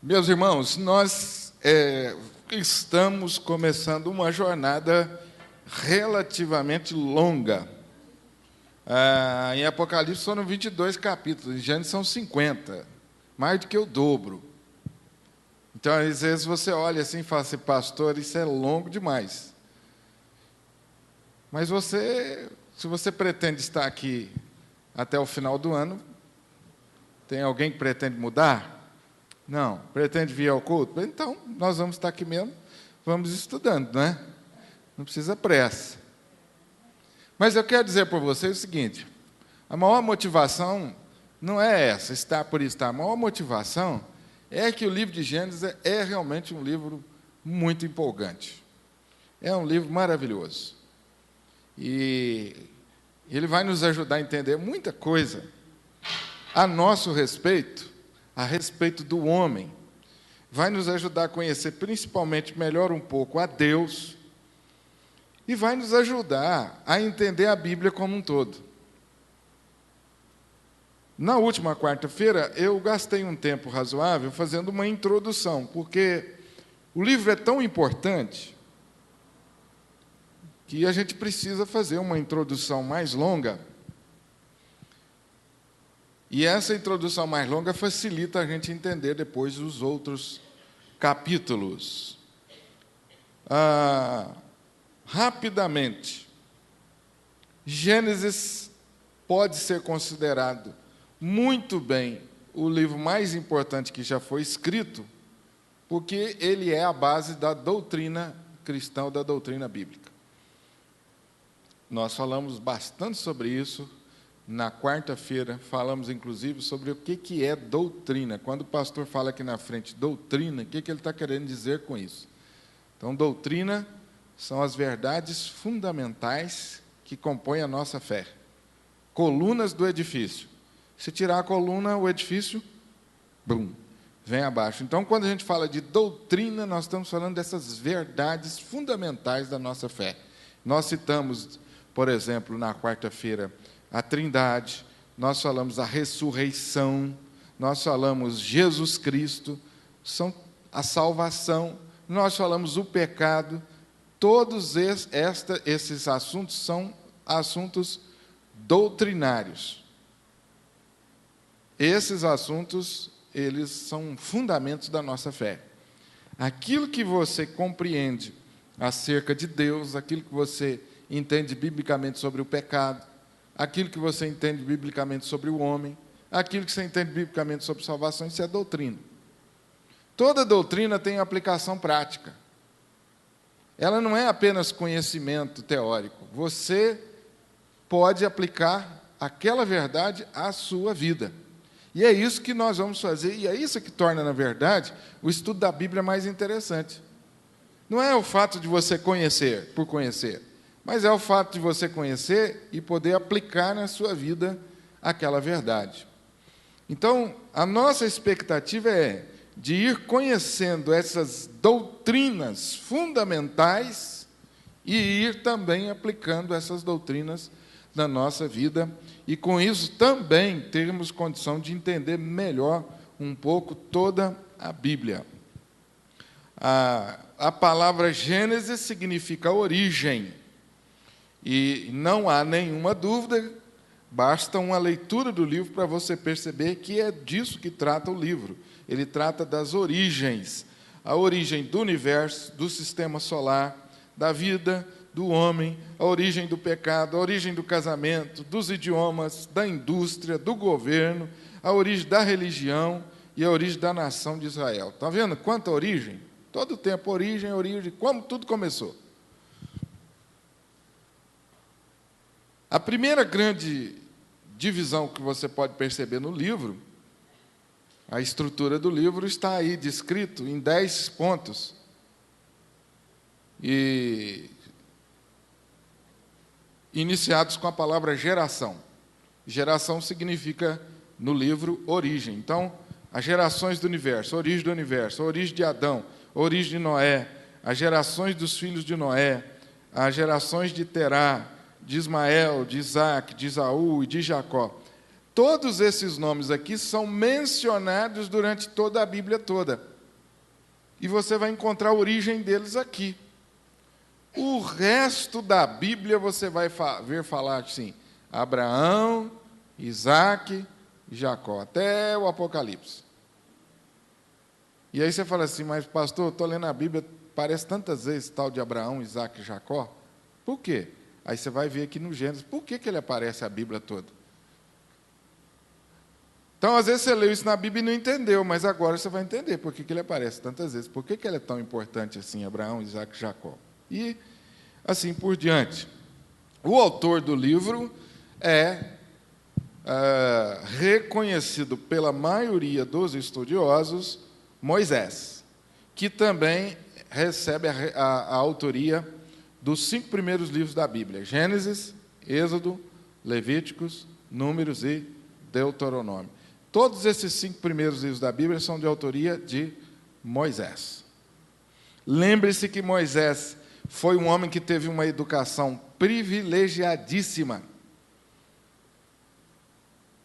Meus irmãos, nós estamos começando uma jornada relativamente longa. Em Apocalipse foram 22 capítulos, em Gênesis são 50, mais do que o dobro. Então, às vezes, você olha assim e fala assim, pastor, isso é longo demais. Mas se você pretende estar aqui até o final do ano, tem alguém que pretende mudar? Não. Pretende vir ao culto? Então, nós vamos estar aqui mesmo, vamos estudando, né? Não precisa pressa. Mas eu quero dizer para vocês o seguinte, a maior motivação não é essa, estar por estar. A maior motivação é que o livro de Gênesis é realmente um livro muito empolgante. É um livro maravilhoso. E ele vai nos ajudar a entender muita coisa a nosso respeito, a respeito do homem. Vai nos ajudar a conhecer principalmente melhor um pouco a Deus e vai nos ajudar a entender a Bíblia como um todo. Na última quarta-feira, eu gastei um tempo razoável fazendo uma introdução, porque o livro é tão importante que a gente precisa fazer uma introdução mais longa. E essa introdução mais longa facilita a gente entender depois os outros capítulos. Rapidamente, Gênesis pode ser considerado muito bem o livro mais importante que já foi escrito, porque ele é a base da doutrina cristã, da doutrina bíblica. Nós falamos bastante sobre isso. Na quarta-feira, falamos, inclusive, sobre o que é doutrina. Quando o pastor fala aqui na frente, doutrina, o que ele está querendo dizer com isso? Então, doutrina são as verdades fundamentais que compõem a nossa fé. Colunas do edifício. Se tirar a coluna, o edifício, vem abaixo. Então, quando a gente fala de doutrina, nós estamos falando dessas verdades fundamentais da nossa fé. Nós citamos, por exemplo, na quarta-feira, a Trindade, nós falamos a ressurreição, nós falamos Jesus Cristo, a salvação, nós falamos o pecado. Todos esses assuntos são assuntos doutrinários. Esses assuntos, eles são fundamentos da nossa fé. Aquilo que você compreende acerca de Deus, aquilo que você entende biblicamente sobre o pecado, aquilo que você entende biblicamente sobre o homem, aquilo que você entende biblicamente sobre salvação, isso é doutrina. Toda doutrina tem aplicação prática. Ela não é apenas conhecimento teórico. Você pode aplicar aquela verdade à sua vida. E é isso que nós vamos fazer, e é isso que torna, na verdade, o estudo da Bíblia mais interessante. Não é o fato de você conhecer por conhecer, mas é o fato de você conhecer e poder aplicar na sua vida aquela verdade. Então, a nossa expectativa é de ir conhecendo essas doutrinas fundamentais e ir também aplicando essas doutrinas na nossa vida, e com isso também termos condição de entender melhor um pouco toda a Bíblia. A palavra Gênesis significa origem. E não há nenhuma dúvida, basta uma leitura do livro para você perceber que é disso que trata o livro. Ele trata das origens, a origem do universo, do sistema solar, da vida, do homem, a origem do pecado, a origem do casamento, dos idiomas, da indústria, do governo, a origem da religião e a origem da nação de Israel. Está vendo quanta origem? Todo o tempo, origem, como tudo começou. A primeira grande divisão que você pode perceber no livro, a estrutura do livro está aí descrito em 10 pontos. E iniciados com a palavra geração. Geração significa, no livro, origem. Então, as gerações do universo, a origem de Adão, a origem de Noé, as gerações dos filhos de Noé, as gerações de Terá, de Ismael, de Isaac, de Esaú e de Jacó. Todos esses nomes aqui são mencionados durante toda a Bíblia toda. e você vai encontrar a origem deles aqui. O resto da Bíblia você vai ver falar assim, Abraão, Isaac e Jacó, até o Apocalipse. E aí você fala assim, mas pastor, eu estou lendo a Bíblia, parece tantas vezes tal de Abraão, Isaac e Jacó. Por quê? Aí você vai ver aqui no Gênesis, por que ele aparece a Bíblia toda? Então, às vezes você leu isso na Bíblia e não entendeu, mas agora você vai entender por que ele aparece tantas vezes. Por que ele é tão importante assim, Abraão, Isaac e Jacó? E assim por diante. O autor do livro é reconhecido pela maioria dos estudiosos Moisés, que também recebe a autoria dos 5 primeiros livros da Bíblia: Gênesis, Êxodo, Levíticos, Números e Deuteronômio. Todos esses 5 primeiros livros da Bíblia são de autoria de Moisés. Lembre-se que Moisés foi um homem que teve uma educação privilegiadíssima.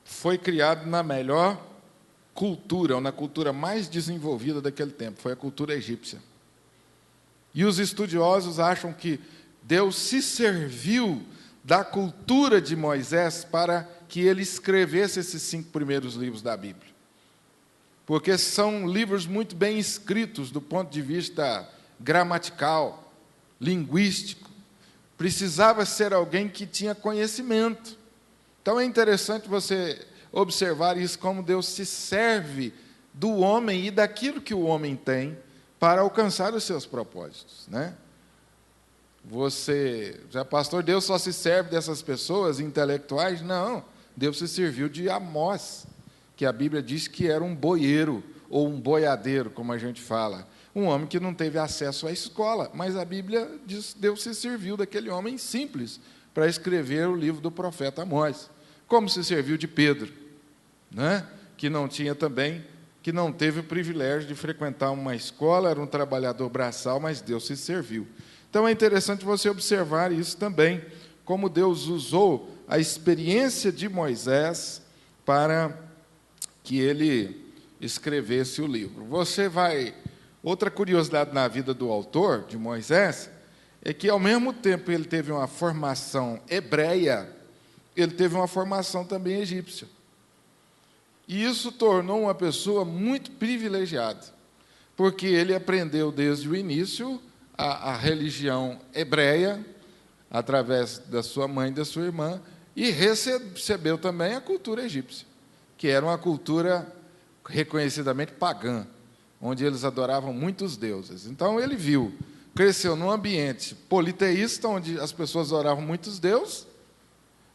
Foi criado na melhor cultura, ou na cultura mais desenvolvida daquele tempo, foi a cultura egípcia. E os estudiosos acham que Deus se serviu da cultura de Moisés para que ele escrevesse esses 5 primeiros livros da Bíblia. Porque são livros muito bem escritos do ponto de vista gramatical, linguístico. Precisava ser alguém que tinha conhecimento. Então é interessante você observar isso, como Deus se serve do homem e daquilo que o homem tem para alcançar os seus propósitos, né? Pastor, Deus só se serve dessas pessoas intelectuais? Não, Deus se serviu de Amós, que a Bíblia diz que era um boieiro, ou um boiadeiro, como a gente fala. Um homem que não teve acesso à escola, mas a Bíblia diz que Deus se serviu daquele homem simples para escrever o livro do profeta Amós. Como se serviu de Pedro, né? Que não teve o privilégio de frequentar uma escola, era um trabalhador braçal, mas Deus se serviu. Então é interessante você observar isso também, como Deus usou a experiência de Moisés para que ele escrevesse o livro. Outra curiosidade na vida do autor, de Moisés, é que ao mesmo tempo ele teve uma formação hebreia, ele teve uma formação também egípcia. E isso tornou uma pessoa muito privilegiada, porque ele aprendeu desde o início a religião hebreia, através da sua mãe e da sua irmã, e recebeu também a cultura egípcia, que era uma cultura reconhecidamente pagã, onde eles adoravam muitos deuses. Então ele cresceu num ambiente politeísta, onde as pessoas adoravam muitos deuses,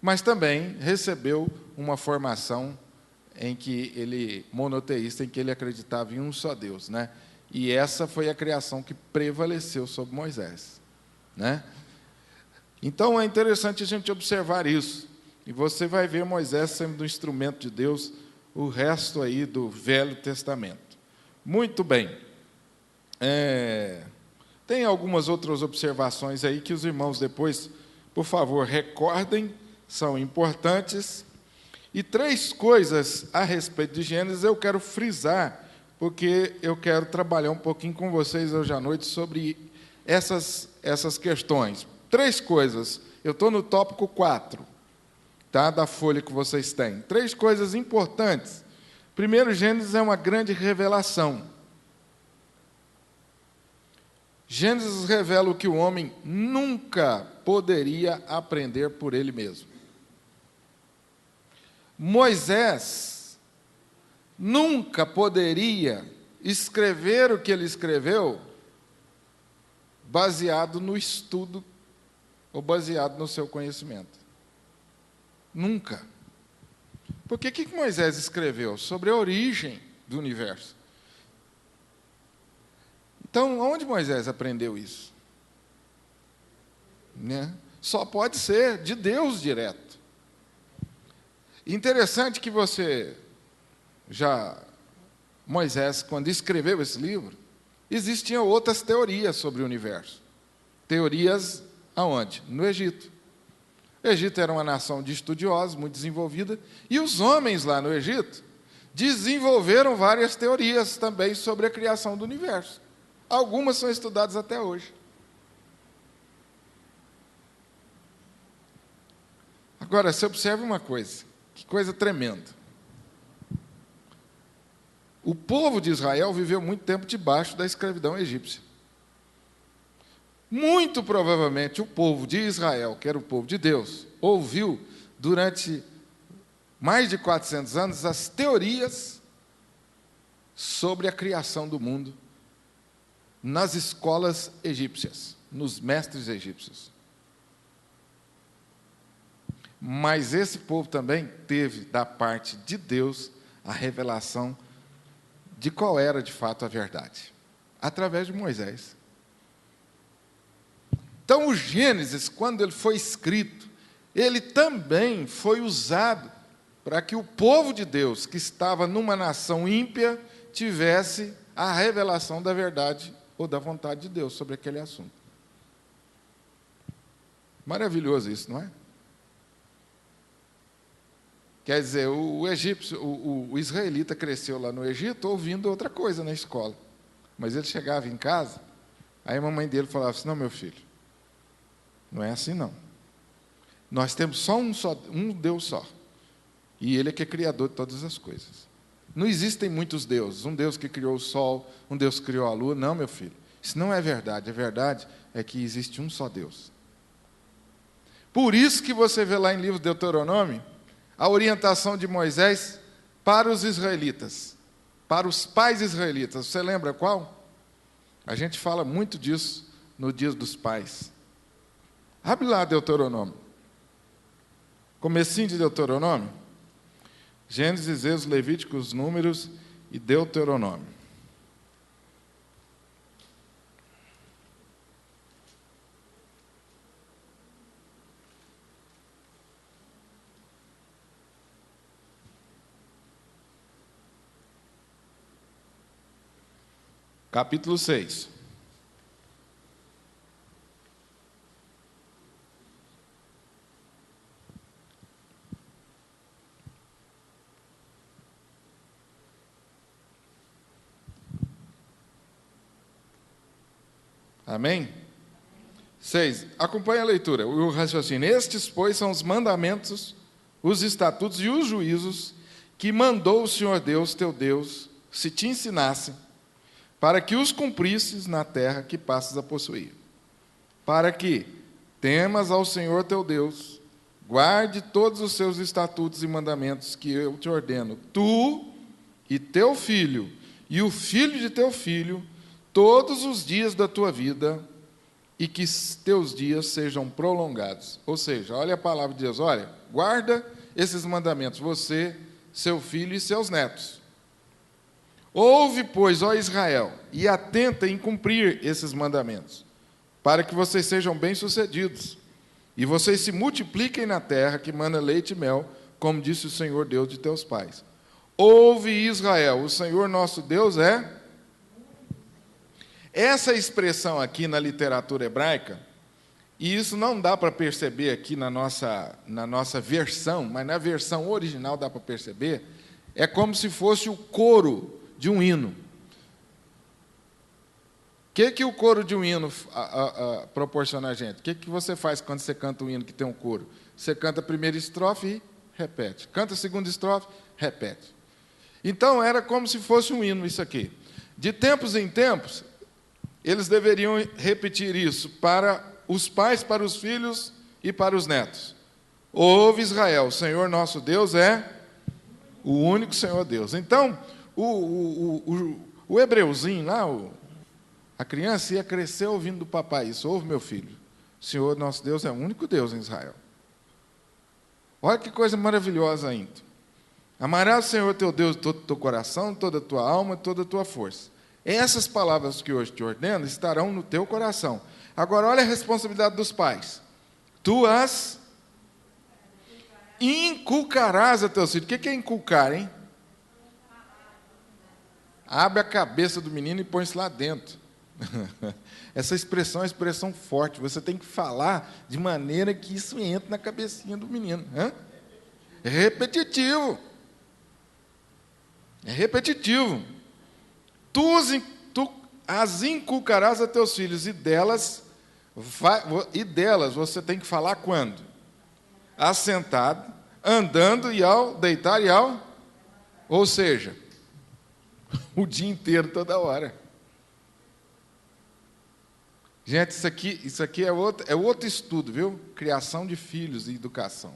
mas também recebeu uma formação monoteísta, em que ele acreditava em um só Deus, né? E essa foi a criação que prevaleceu sobre Moisés, né? Então é interessante a gente observar isso. E você vai ver Moisés sendo um instrumento de Deus o resto aí do Velho Testamento. Muito bem. Tem algumas outras observações aí que os irmãos depois, por favor, recordem, são importantes. E 3 coisas a respeito de Gênesis eu quero frisar, porque eu quero trabalhar um pouquinho com vocês hoje à noite sobre essas questões. 3 coisas. Eu estou no tópico 4, tá, da folha que vocês têm. 3 coisas importantes. Primeiro, Gênesis é uma grande revelação. Gênesis revela o que o homem nunca poderia aprender por ele mesmo. Moisés nunca poderia escrever o que ele escreveu baseado no estudo ou baseado no seu conhecimento. Nunca. Porque o que Moisés escreveu? Sobre a origem do universo. Então, onde Moisés aprendeu isso? Né? Só pode ser de Deus direto. Interessante que Moisés, quando escreveu esse livro, existiam outras teorias sobre o universo. Teorias aonde? No Egito. O Egito era uma nação de estudiosos, muito desenvolvida, e os homens lá no Egito desenvolveram várias teorias também sobre a criação do universo. Algumas são estudadas até hoje. Agora, você observa uma coisa, que coisa tremenda. O povo de Israel viveu muito tempo debaixo da escravidão egípcia. Muito provavelmente o povo de Israel, que era o povo de Deus, ouviu durante mais de 400 anos as teorias sobre a criação do mundo nas escolas egípcias, nos mestres egípcios. Mas esse povo também teve da parte de Deus a revelação de qual era de fato a verdade, através de Moisés. Então, o Gênesis, quando ele foi escrito, ele também foi usado para que o povo de Deus, que estava numa nação ímpia, tivesse a revelação da verdade ou da vontade de Deus sobre aquele assunto. Maravilhoso isso, não é? Quer dizer, o egípcio, o israelita cresceu lá no Egito ouvindo outra coisa na escola. Mas ele chegava em casa, aí a mamãe dele falava assim: não, meu filho, não é assim não. Nós temos só um Deus só. E Ele é que é criador de todas as coisas. Não existem muitos deuses. Um Deus que criou o sol, um Deus que criou a lua. Não, meu filho. Isso não é verdade. A verdade é que existe um só Deus. Por isso que você vê lá em livro de Deuteronômio a orientação de Moisés para os israelitas, para os pais israelitas. Você lembra qual? A gente fala muito disso no Dia dos Pais. Abre lá Deuteronômio. Comecinho de Deuteronômio. Gênesis, Êxodo, Levíticos, Números e Deuteronômio. Capítulo 6. Amém? 6. Acompanhe a leitura, o raciocínio. Estes, pois, são os mandamentos, os estatutos e os juízos que mandou o Senhor Deus, teu Deus, se te ensinasse, para que os cumprisses na terra que passas a possuir. Para que temas ao Senhor teu Deus, guarde todos os seus estatutos e mandamentos que eu te ordeno, tu e teu filho, e o filho de teu filho, todos os dias da tua vida, e que teus dias sejam prolongados. Ou seja, olha a palavra de Deus, olha, guarda esses mandamentos, você, seu filho e seus netos. Ouve, pois, ó Israel, e atenta em cumprir esses mandamentos, para que vocês sejam bem-sucedidos, e vocês se multipliquem na terra que mana leite e mel, como disse o Senhor Deus de teus pais. Ouve, Israel, o Senhor nosso Deus é... Essa expressão aqui na literatura hebraica, e isso não dá para perceber aqui na nossa versão, mas na versão original dá para perceber, é como se fosse o coro de um hino. O que o coro de um hino proporciona a gente? O que você faz quando você canta um hino que tem um coro? Você canta a primeira estrofe e repete. Canta a segunda estrofe, repete. Então, era como se fosse um hino isso aqui. De tempos em tempos, eles deveriam repetir isso para os pais, para os filhos e para os netos. Ouve, Israel, o Senhor nosso Deus é o único Senhor Deus. Então, o hebreuzinho lá, a criança ia crescer ouvindo do papai isso. Ouve, meu filho, o Senhor nosso Deus é o único Deus em Israel. Olha que coisa maravilhosa ainda. Amarás o Senhor teu Deus de todo o teu coração, toda a tua alma, toda a tua força. Essas palavras que hoje te ordeno estarão no teu coração. Agora, olha a responsabilidade dos pais. Tu as inculcarás a teus filhos. O que é inculcar, hein? Abre a cabeça do menino e põe-se lá dentro. Essa expressão é uma expressão forte. Você tem que falar de maneira que isso entre na cabecinha do menino. É repetitivo. É repetitivo. Tu as inculcarás a teus filhos, e delas você tem que falar quando? Assentado, andando e ao deitar e ao... Ou seja, o dia inteiro, toda hora. Gente, isso aqui é outro estudo, viu? Criação de filhos e educação.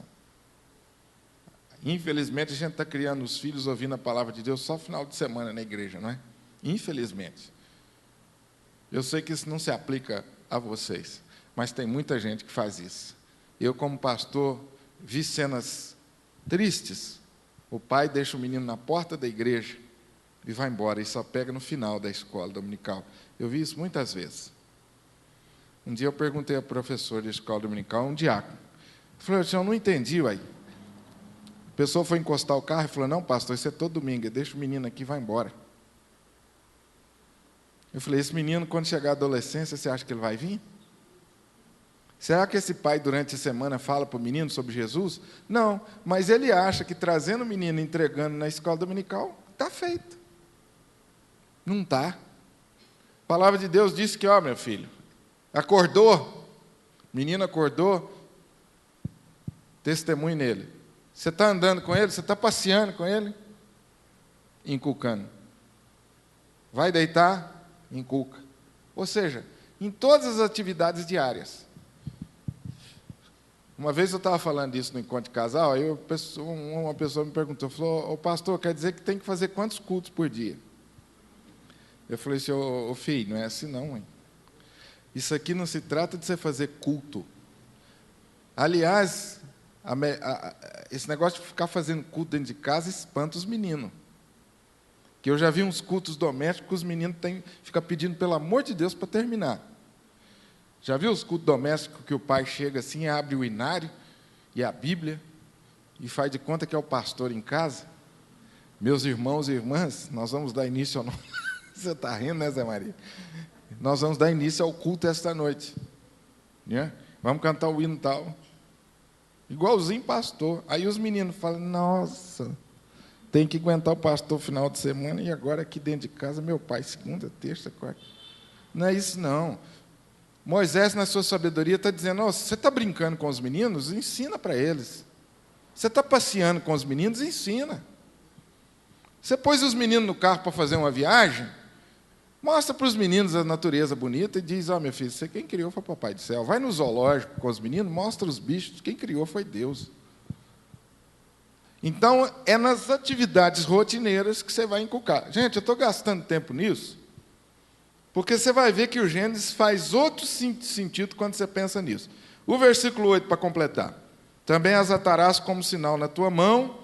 Infelizmente, a gente está criando os filhos ouvindo a palavra de Deus só final de semana na igreja, não é? Infelizmente. Eu sei que isso não se aplica a vocês, mas tem muita gente que faz isso. Eu, como pastor, vi cenas tristes. O pai deixa o menino na porta da igreja e vai embora, e só pega no final da escola dominical. Eu vi isso muitas vezes. Um dia eu perguntei ao professor de escola dominical, um diácono. Eu falei, eu não entendi, uai. A pessoa foi encostar o carro e falou, não, pastor, isso é todo domingo, deixa o menino aqui e vai embora. Eu falei, esse menino, quando chegar à adolescência, você acha que ele vai vir? Será que esse pai, durante a semana, fala para o menino sobre Jesus? Não, mas ele acha que trazendo o menino e entregando na escola dominical, está feito. Não está. A palavra de Deus diz que, ó, meu filho, acordou, menino acordou, testemunhe nele. Você está andando com ele? Você está passeando com ele? Inculcando. Vai deitar? Inculca. Ou seja, em todas as atividades diárias. Uma vez eu estava falando disso no encontro de casal, aí uma pessoa me perguntou, falou, ô pastor, quer dizer que tem que fazer quantos cultos por dia? Eu falei assim, ô filho, não é assim não, hein? Isso aqui não se trata de você fazer culto. Aliás, esse negócio de ficar fazendo culto dentro de casa espanta os meninos. Que eu já vi uns cultos domésticos que os meninos ficam pedindo, pelo amor de Deus, para terminar. Já viu os cultos domésticos que o pai chega assim, abre o inário e a Bíblia e faz de conta que é o pastor em casa? Meus irmãos e irmãs, nós vamos dar início ao... Você está rindo, né, Zé Maria? Nós vamos dar início ao culto esta noite. Né? Vamos cantar o hino tal. Igualzinho pastor. Aí os meninos falam, nossa, tem que aguentar o pastor final de semana e agora aqui dentro de casa, meu pai, segunda, terça, quarta. Não é isso, não. Moisés, na sua sabedoria, está dizendo, oh, você está brincando com os meninos? Ensina para eles. Você está passeando com os meninos? Ensina. Você pôs os meninos no carro para fazer uma viagem? Mostra para os meninos a natureza bonita e diz, ó, meu filho, você quem criou foi o Papai do Céu. Vai no zoológico com os meninos, mostra os bichos, quem criou foi Deus. Então, é nas atividades rotineiras que você vai inculcar. Gente, eu estou gastando tempo nisso, porque você vai ver que o Gênesis faz outro sentido quando você pensa nisso. O versículo 8, para completar. Também as atarás como sinal na tua mão,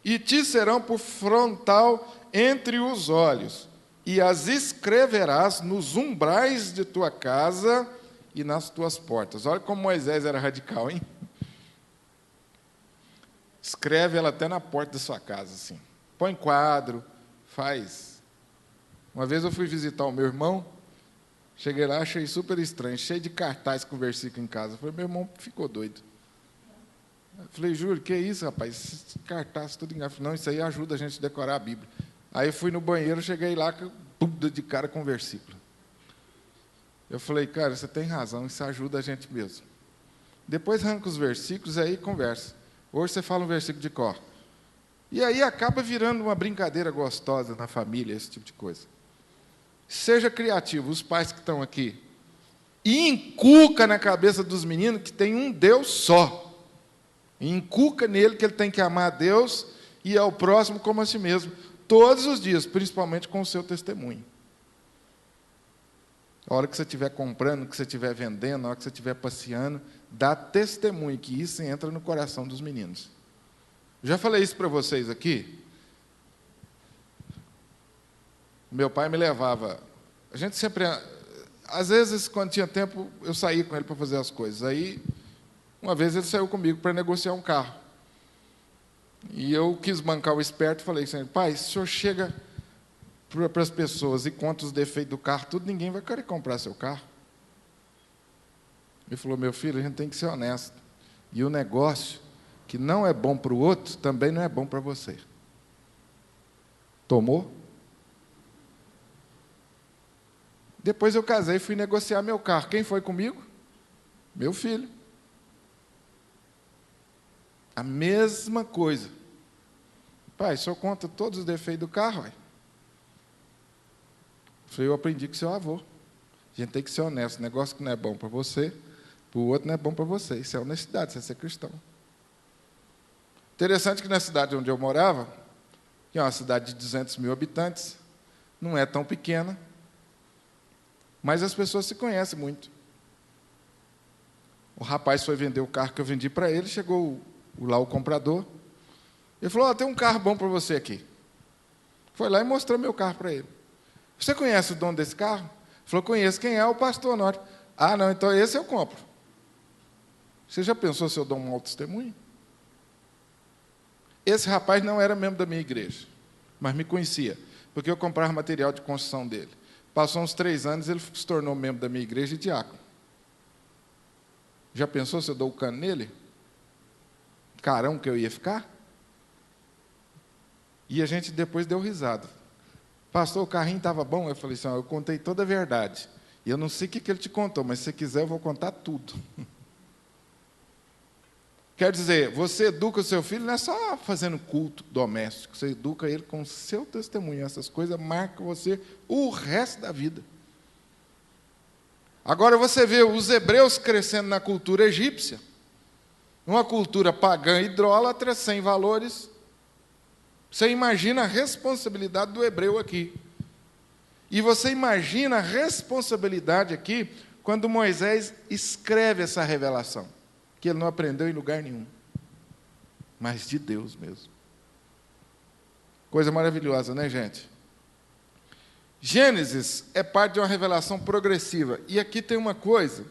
e te serão por frontal entre os olhos, e as escreverás nos umbrais de tua casa e nas tuas portas. Olha como Moisés era radical, hein? Escreve ela até na porta da sua casa, assim. Põe quadro, faz. Uma vez eu fui visitar o meu irmão, cheguei lá, achei super estranho, cheio de cartaz com versículo em casa. Eu falei, meu irmão ficou doido. Eu falei, Júlio, que é isso, rapaz? Esse cartaz tudo engraçado. Não, isso aí ajuda a gente a decorar a Bíblia. Aí fui no banheiro, cheguei lá, de cara com versículo. Eu falei, cara, você tem razão, isso ajuda a gente mesmo. Depois arranca os versículos, aí conversa. Hoje você fala um versículo de cor. E aí acaba virando uma brincadeira gostosa na família, esse tipo de coisa. Seja criativo, os pais que estão aqui. E inculca na cabeça dos meninos que tem um Deus só. E inculca nele que ele tem que amar a Deus e ao próximo como a si mesmo. Todos os dias, principalmente com o seu testemunho. A hora que você estiver comprando, que você estiver vendendo, a hora que você estiver passeando, dá testemunho, que isso entra no coração dos meninos. Já falei isso para vocês aqui. Meu pai me levava. A gente sempre... Às vezes, quando tinha tempo, eu saía com ele para fazer as coisas. Aí, uma vez ele saiu comigo para negociar um carro. E eu quis bancar o esperto e falei assim, pai, se o senhor chega para as pessoas e conta os defeitos do carro, tudo, ninguém vai querer comprar seu carro. Ele falou, meu filho, a gente tem que ser honesto. E o negócio que não é bom para o outro, também não é bom para você. Tomou? Depois eu casei e fui negociar meu carro. Quem foi comigo? Meu filho. A mesma coisa. Pai, o senhor conta todos os defeitos do carro? Ué? Eu aprendi com seu avô. A gente tem que ser honesto. O negócio que não é bom para você, para o outro não é bom para você. Isso é honestidade, isso é ser cristão. Interessante que na cidade onde eu morava, que é uma cidade de 200 mil habitantes, não é tão pequena, mas as pessoas se conhecem muito. O rapaz foi vender o carro que eu vendi para ele, chegou lá o comprador, ele falou, tem um carro bom para você aqui. Foi lá e mostrou meu carro para ele. Você conhece o dono desse carro? Ele falou, conheço. Quem é? O pastor Honório. Ah, não, então esse eu compro. Você já pensou se eu dou um mau testemunho? Esse rapaz não era membro da minha igreja, mas me conhecia, porque eu comprava material de construção dele. Passou uns 3 anos, ele se tornou membro da minha igreja e diácono. Já pensou se eu dou o cano nele? Carão que eu ia ficar? E a gente depois deu risada. Pastor, o carrinho estava bom? Eu falei assim, eu contei toda a verdade. E eu não sei o que ele te contou, mas se você quiser eu vou contar tudo. Quer dizer, você educa o seu filho não é só fazendo culto doméstico, você educa ele com o seu testemunho. Essas coisas marcam você o resto da vida. Agora você vê os hebreus crescendo na cultura egípcia, uma cultura pagã idólatra, sem valores. Você imagina a responsabilidade do hebreu aqui. E você imagina a responsabilidade aqui quando Moisés escreve essa revelação, que ele não aprendeu em lugar nenhum, mas de Deus mesmo. Coisa maravilhosa, né, gente? Gênesis é parte de uma revelação progressiva. E aqui tem uma coisa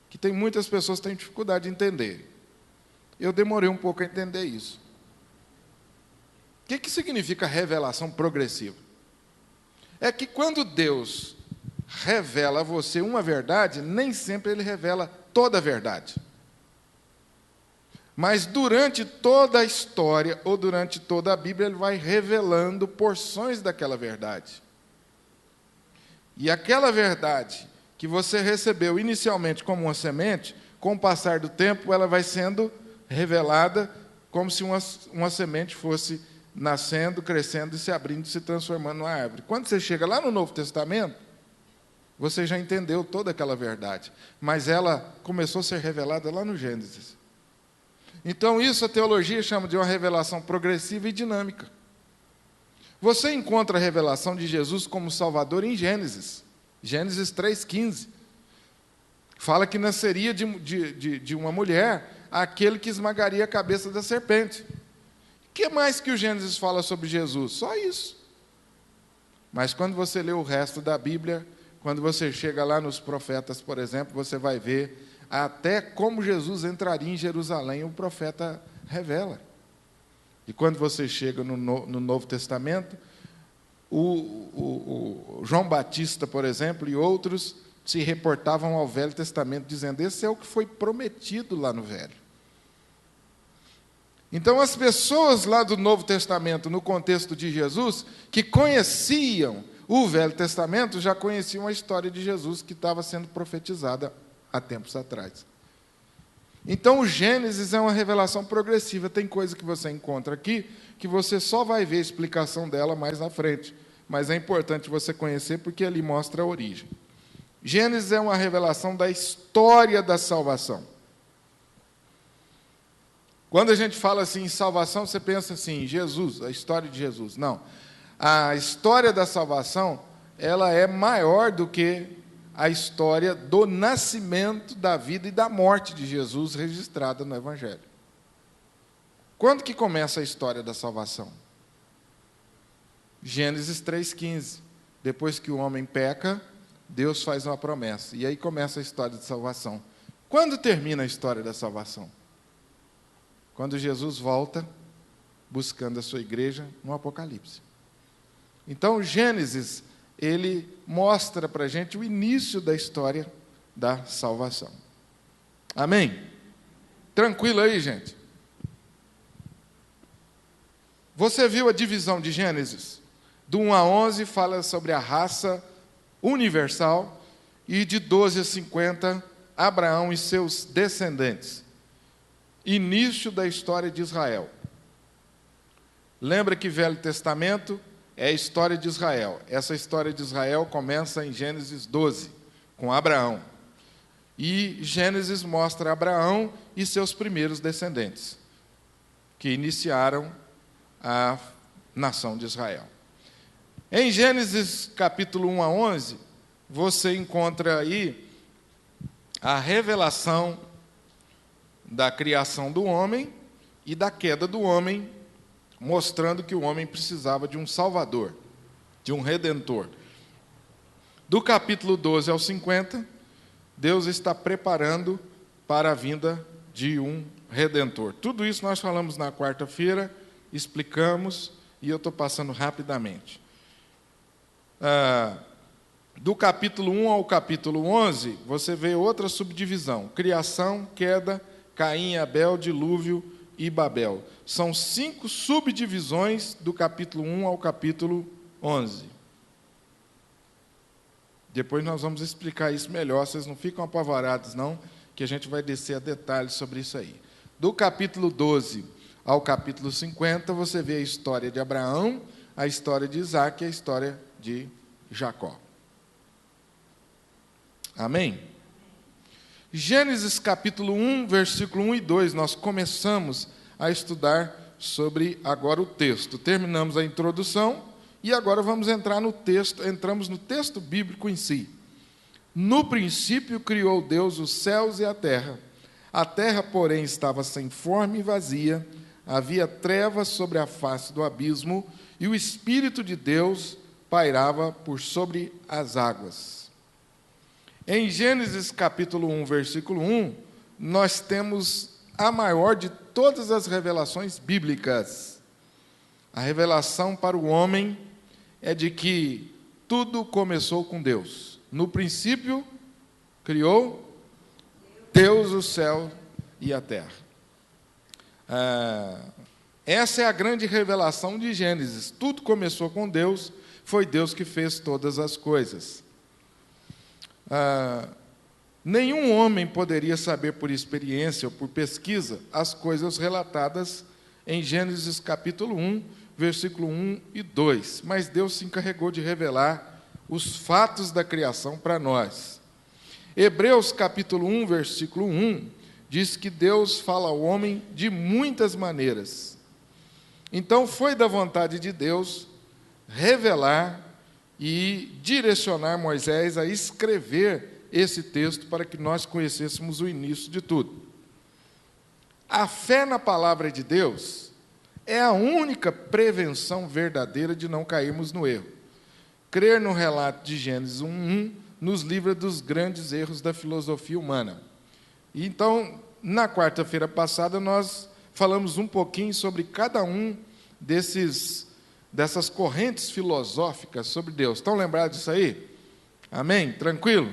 que muitas pessoas têm dificuldade de entender. Eu demorei um pouco a entender isso. O que significa revelação progressiva? É que quando Deus revela a você uma verdade, nem sempre Ele revela toda a verdade. Mas durante toda a história, ou durante toda a Bíblia, Ele vai revelando porções daquela verdade. E aquela verdade que você recebeu inicialmente como uma semente, com o passar do tempo, ela vai sendo revelada como se uma semente fosse nascendo, crescendo e se abrindo, se transformando numa árvore. Quando você chega lá no Novo Testamento, você já entendeu toda aquela verdade, mas ela começou a ser revelada lá no Gênesis. Então, isso a teologia chama de uma revelação progressiva e dinâmica. Você encontra a revelação de Jesus como Salvador em Gênesis 3,15. Fala que nasceria de uma mulher aquele que esmagaria a cabeça da serpente. O que mais que o Gênesis fala sobre Jesus? Só isso. Mas quando você lê o resto da Bíblia, quando você chega lá nos profetas, por exemplo, você vai ver até como Jesus entraria em Jerusalém, o profeta revela. E quando você chega no Novo Testamento, o João Batista, por exemplo, e outros se reportavam ao Velho Testamento, dizendo, esse é o que foi prometido lá no Velho. Então, as pessoas lá do Novo Testamento, no contexto de Jesus, que conheciam o Velho Testamento, já conheciam a história de Jesus que estava sendo profetizada há tempos atrás. Então, o Gênesis é uma revelação progressiva. Tem coisa que você encontra aqui que você só vai ver a explicação dela mais na frente. Mas é importante você conhecer porque ali mostra a origem. Gênesis é uma revelação da história da salvação. Quando a gente fala assim em salvação, você pensa assim, Jesus, a história de Jesus. Não. A história da salvação, ela é maior do que a história do nascimento, da vida e da morte de Jesus registrada no Evangelho. Quando que começa a história da salvação? Gênesis 3,15. Depois que o homem peca, Deus faz uma promessa. E aí começa a história de salvação. Quando termina a história da salvação? Quando Jesus volta, buscando a sua igreja no Apocalipse. Então, Gênesis, ele mostra para a gente o início da história da salvação. Amém? Tranquilo aí, gente? Você viu a divisão de Gênesis? Do 1 a 11 fala sobre a raça universal, e de 12 a 50, Abraão e seus descendentes. Início da história de Israel. Lembra que Velho Testamento é a história de Israel. Essa história de Israel começa em Gênesis 12, com Abraão. E Gênesis mostra Abraão e seus primeiros descendentes, que iniciaram a nação de Israel. Em Gênesis capítulo 1 a 11, você encontra aí a revelação da criação do homem e da queda do homem, mostrando que o homem precisava de um Salvador, de um Redentor. Do capítulo 12 ao 50, Deus está preparando para a vinda de um Redentor. Tudo isso nós falamos na quarta-feira, explicamos, e eu estou passando rapidamente. Do capítulo 1 ao capítulo 11, você vê outra subdivisão: criação, queda, Caim e Abel, dilúvio e Babel. São 5 subdivisões do capítulo 1 ao capítulo 11. Depois nós vamos explicar isso melhor, vocês não ficam apavorados não, que a gente vai descer a detalhes sobre isso aí. Do capítulo 12 ao capítulo 50, você vê a história de Abraão, a história de Isaac e a história de Jacó. Amém? Gênesis capítulo 1, versículo 1 e 2, nós começamos a estudar sobre agora o texto. Terminamos a introdução e agora vamos entrar no texto, entramos no texto bíblico em si. No princípio criou Deus os céus e a terra, porém, estava sem forma e vazia, havia trevas sobre a face do abismo, e o Espírito de Deus pairava por sobre as águas. Em Gênesis capítulo 1, versículo 1, nós temos a maior de todas as revelações bíblicas. A revelação para o homem é de que tudo começou com Deus. No princípio, criou Deus o céu e a terra. Essa é a grande revelação de Gênesis. Tudo começou com Deus, foi Deus que fez todas as coisas. Nenhum homem poderia saber por experiência ou por pesquisa as coisas relatadas em Gênesis capítulo 1, versículo 1 e 2. Mas Deus se encarregou de revelar os fatos da criação para nós. Hebreus capítulo 1, versículo 1, diz que Deus fala ao homem de muitas maneiras. Então foi da vontade de Deus revelar e direcionar Moisés a escrever esse texto para que nós conhecêssemos o início de tudo. A fé na palavra de Deus é a única prevenção verdadeira de não cairmos no erro. Crer no relato de Gênesis 1:1 nos livra dos grandes erros da filosofia humana. Então, na quarta-feira passada, nós falamos um pouquinho sobre cada um dessas correntes filosóficas sobre Deus. Estão lembrados disso aí? Amém? Tranquilo?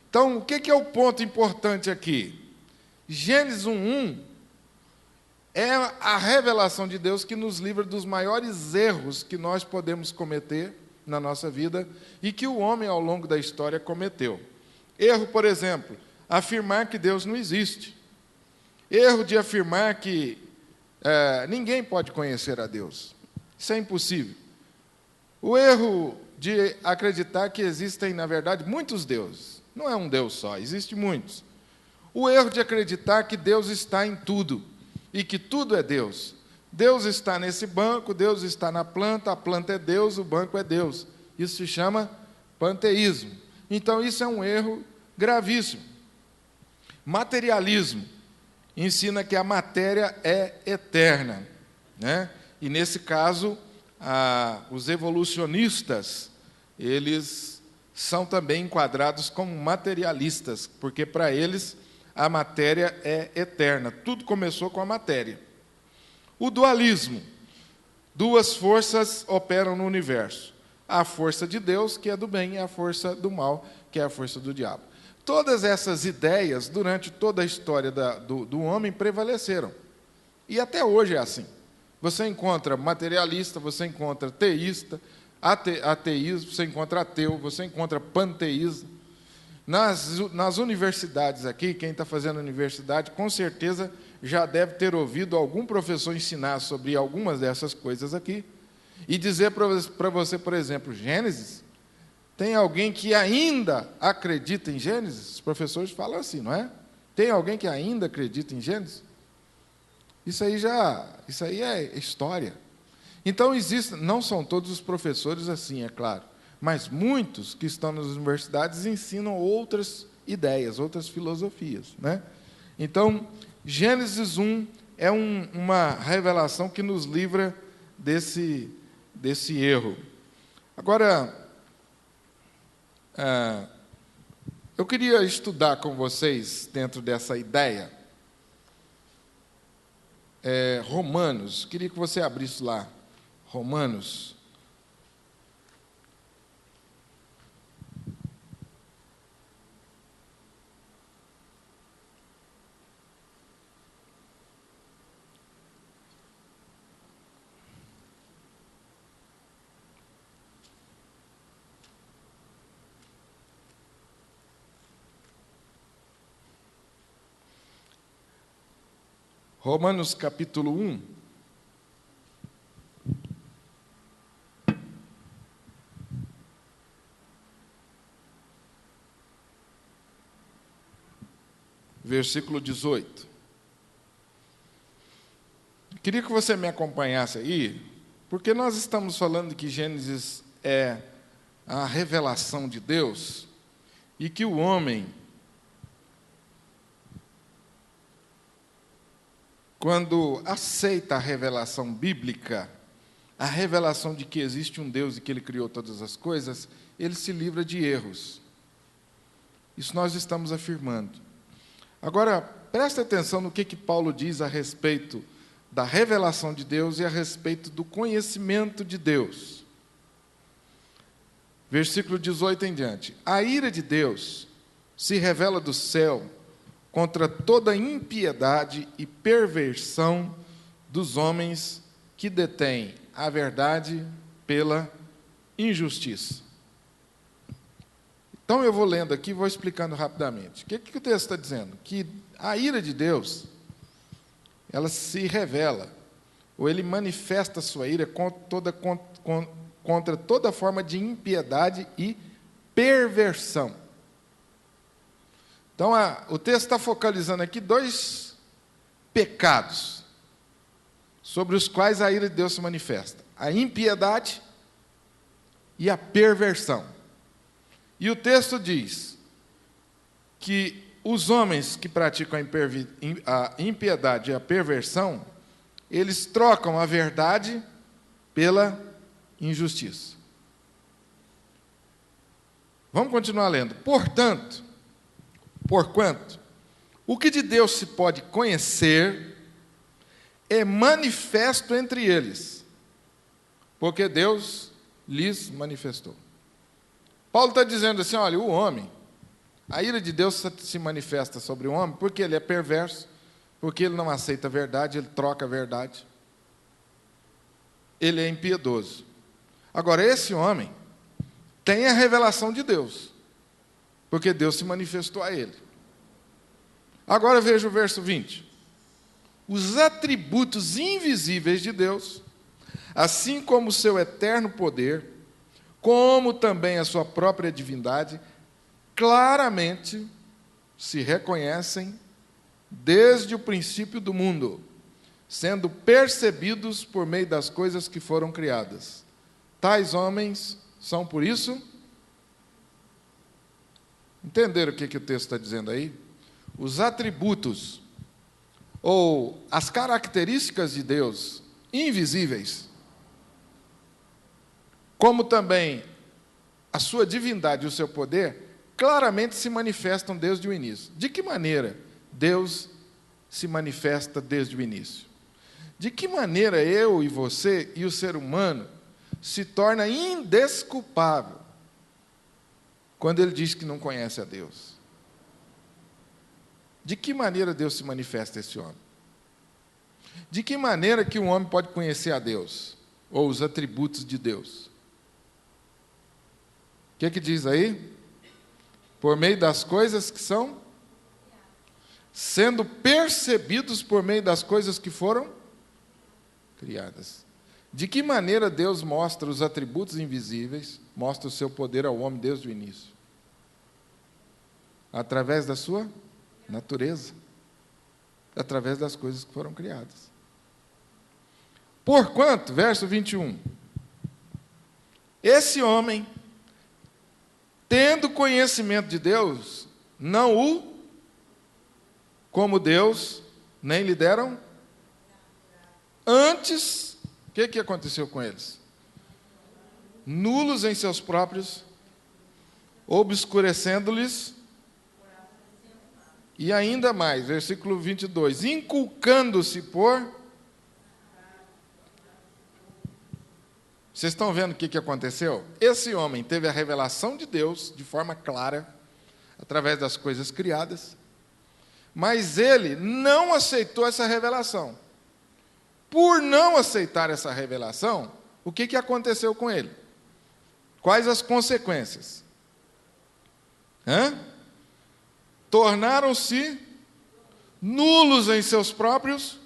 Então, o que é o ponto importante aqui? Gênesis 1:1 é a revelação de Deus que nos livra dos maiores erros que nós podemos cometer na nossa vida e que o homem, ao longo da história, cometeu. Erro, por exemplo, afirmar que Deus não existe. Erro de afirmar que ninguém pode conhecer a Deus. Isso é impossível. O erro de acreditar que existem, na verdade, muitos deuses. Não é um Deus só, existem muitos. O erro de acreditar que Deus está em tudo e que tudo é Deus. Deus está nesse banco, Deus está na planta, a planta é Deus, o banco é Deus. Isso se chama panteísmo. Então, isso é um erro gravíssimo. Materialismo ensina que a matéria é eterna, né? E, nesse caso, os evolucionistas, eles são também enquadrados como materialistas, porque, para eles, a matéria é eterna. Tudo começou com a matéria. O dualismo. Duas forças operam no universo. A força de Deus, que é do bem, e a força do mal, que é a força do diabo. Todas essas ideias, durante toda a história do homem, prevaleceram. E até hoje é assim. Você encontra materialista, você encontra teísta, ateísmo, você encontra ateu, você encontra panteísmo. Nas universidades aqui, quem está fazendo universidade, com certeza já deve ter ouvido algum professor ensinar sobre algumas dessas coisas aqui, e dizer para você, por exemplo, Gênesis, tem alguém que ainda acredita em Gênesis? Os professores falam assim, não é? Tem alguém que ainda acredita em Gênesis? Isso aí é história. Então, não são todos os professores assim, é claro, mas muitos que estão nas universidades ensinam outras ideias, outras filosofias, né? Então, Gênesis 1 é uma revelação que nos livra desse erro. Agora, eu queria estudar com vocês, dentro dessa ideia, Romanos, queria que você abrisse lá, Romanos. Romanos capítulo 1. Versículo 18. Queria que você me acompanhasse aí, porque nós estamos falando que Gênesis é a revelação de Deus, e que o homem, quando aceita a revelação bíblica, a revelação de que existe um Deus e que Ele criou todas as coisas, ele se livra de erros. Isso nós estamos afirmando. Agora, preste atenção no que Paulo diz a respeito da revelação de Deus e a respeito do conhecimento de Deus. Versículo 18 em diante. A ira de Deus se revela do céu contra toda impiedade e perversão dos homens que detêm a verdade pela injustiça. Então eu vou lendo aqui e vou explicando rapidamente. O que o texto está dizendo? Que a ira de Deus, ela se revela, ou ele manifesta a sua ira contra toda forma de impiedade e perversão. Então, o texto está focalizando aqui 2 pecados sobre os quais a ira de Deus se manifesta: a impiedade e a perversão. E o texto diz que os homens que praticam a impiedade e a perversão, eles trocam a verdade pela injustiça. Vamos continuar lendo. Porquanto, o que de Deus se pode conhecer é manifesto entre eles, porque Deus lhes manifestou. Paulo está dizendo assim, olha, o homem, a ira de Deus se manifesta sobre o homem porque ele é perverso, porque ele não aceita a verdade, ele troca a verdade, ele é impiedoso. Agora, esse homem tem a revelação de Deus, porque Deus se manifestou a ele. Agora veja o verso 20. Os atributos invisíveis de Deus, assim como o seu eterno poder, como também a sua própria divindade, claramente se reconhecem desde o princípio do mundo, sendo percebidos por meio das coisas que foram criadas. Tais homens são, por isso... Entenderam o que o texto está dizendo aí? Os atributos, ou as características de Deus, invisíveis, como também a sua divindade e o seu poder, claramente se manifestam desde o início. De que maneira Deus se manifesta desde o início? De que maneira eu e você e o ser humano se torna indesculpável quando ele diz que não conhece a Deus? De que maneira Deus se manifesta a esse homem? De que maneira que um homem pode conhecer a Deus, ou os atributos de Deus? O que diz aí? Por meio das coisas que são sendo percebidos por meio das coisas que foram criadas. De que maneira Deus mostra os atributos invisíveis, mostra o seu poder ao homem desde o início? Através da sua natureza, através das coisas que foram criadas. Porquanto, verso 21, esse homem, tendo conhecimento de Deus, não o como Deus, nem lhe deram. Antes, o que aconteceu com eles? Nulos em seus próprios, obscurecendo-lhes, e ainda mais, versículo 22, inculcando-se por... Vocês estão vendo o que aconteceu? Esse homem teve a revelação de Deus de forma clara, através das coisas criadas, mas ele não aceitou essa revelação. Por não aceitar essa revelação, o que aconteceu com ele? Quais as consequências? Tornaram-se nulos em seus próprios...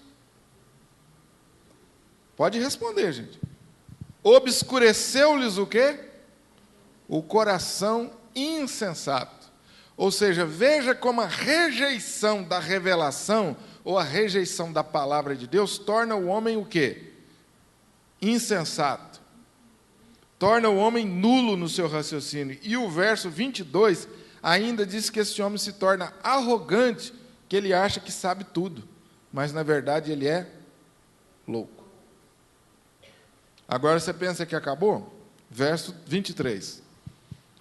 Pode responder, gente. Obscureceu-lhes o quê? O coração insensato. Ou seja, veja como a rejeição da revelação ou a rejeição da palavra de Deus torna o homem o quê? Insensato. Torna o homem nulo no seu raciocínio. E o verso 22 ainda diz que esse homem se torna arrogante, que ele acha que sabe tudo, mas na verdade ele é louco. Agora você pensa que acabou? Verso 23.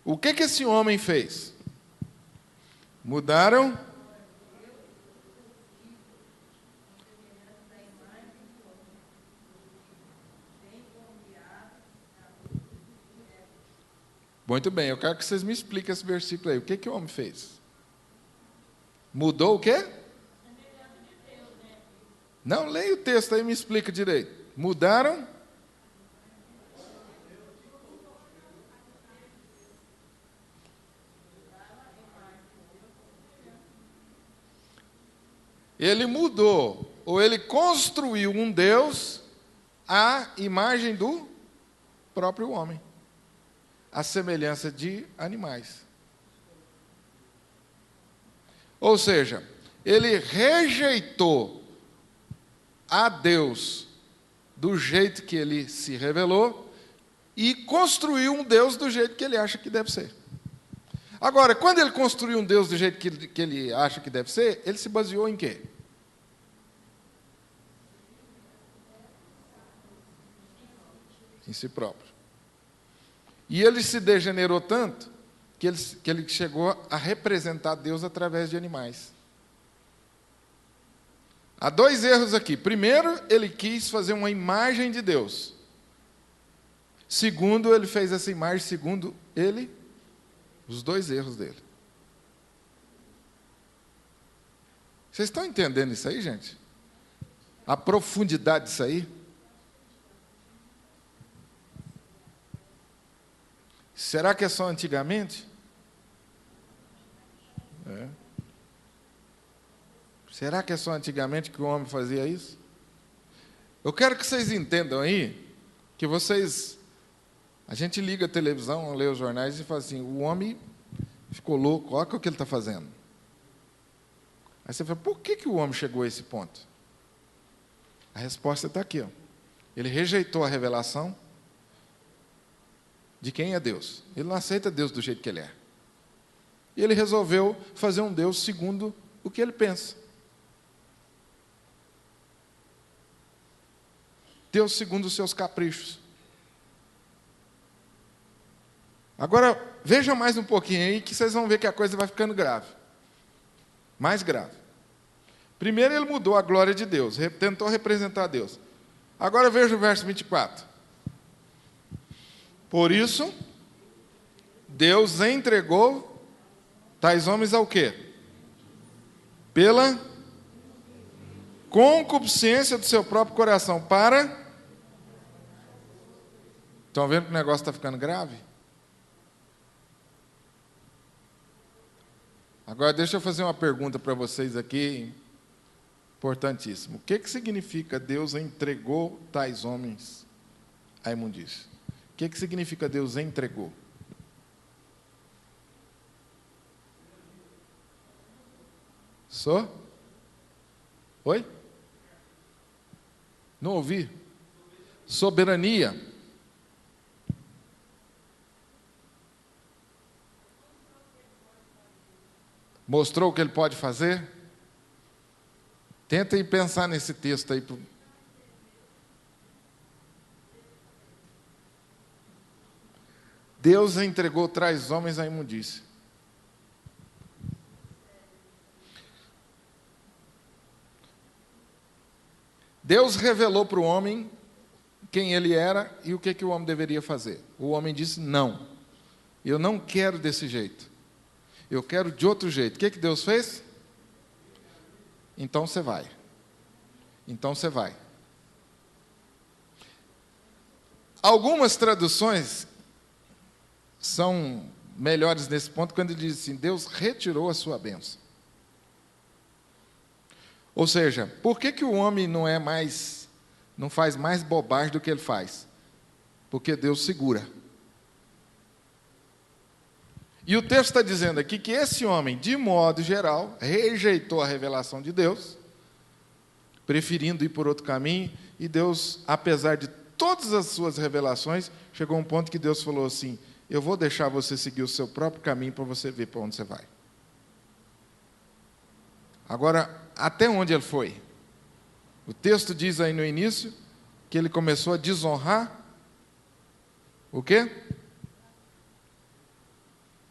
O que esse homem fez? Mudaram? Muito bem, eu quero que vocês me expliquem esse versículo aí. O que o homem fez? Mudou o quê? Não, leia o texto aí e me explica direito. Mudaram? Ele mudou, ou ele construiu um Deus à imagem do próprio homem, à semelhança de animais. Ou seja, ele rejeitou a Deus do jeito que ele se revelou e construiu um Deus do jeito que ele acha que deve ser. Agora, quando ele construiu um Deus do jeito que ele acha que deve ser, ele se baseou em quê? Em si próprio. E ele se degenerou tanto que ele chegou a representar Deus através de animais. Há dois erros aqui. Primeiro, ele quis fazer uma imagem de Deus. Segundo, ele fez essa imagem segundo ele, os dois erros dele. Vocês estão entendendo isso aí, gente? A profundidade disso aí? Será que é só antigamente? Será que é só antigamente que o homem fazia isso? Eu quero que vocês entendam aí, que vocês... A gente liga a televisão, lê os jornais e fala assim, o homem ficou louco, olha o que ele está fazendo. Aí você fala, por que o homem chegou a esse ponto? A resposta está aqui. Ele rejeitou a revelação de quem é Deus. Ele não aceita Deus do jeito que ele é. E ele resolveu fazer um Deus segundo o que ele pensa. Deus segundo os seus caprichos. Agora, veja mais um pouquinho aí, que vocês vão ver que a coisa vai ficando grave. Mais grave. Primeiro ele mudou a glória de Deus, tentou representar Deus. Agora veja o verso 24. Por isso, Deus entregou tais homens ao quê? Pela concupiscência do seu próprio coração, para... Estão vendo que o negócio está ficando grave? Agora, deixa eu fazer uma pergunta para vocês aqui, importantíssimo. O que significa Deus entregou tais homens à imundícia? O que significa Deus entregou? Oi? Não ouvi. Soberania. Mostrou o que ele pode fazer? Tentem pensar nesse texto aí. Deus entregou tais homens à imundícia. Deus revelou para o homem quem ele era e o que o homem deveria fazer. O homem disse: não, eu não quero desse jeito. Eu quero de outro jeito. O que Deus fez? Então você vai. Então você vai. Algumas traduções são melhores nesse ponto quando ele diz assim: Deus retirou a sua bênção. Ou seja, por que o homem não faz mais bobagem do que ele faz? Porque Deus segura. E o texto está dizendo aqui que esse homem, de modo geral, rejeitou a revelação de Deus, preferindo ir por outro caminho, e Deus, apesar de todas as suas revelações, chegou a um ponto que Deus falou assim: eu vou deixar você seguir o seu próprio caminho para você ver para onde você vai. Agora, até onde ele foi? O texto diz aí no início que ele começou a desonrar o quê?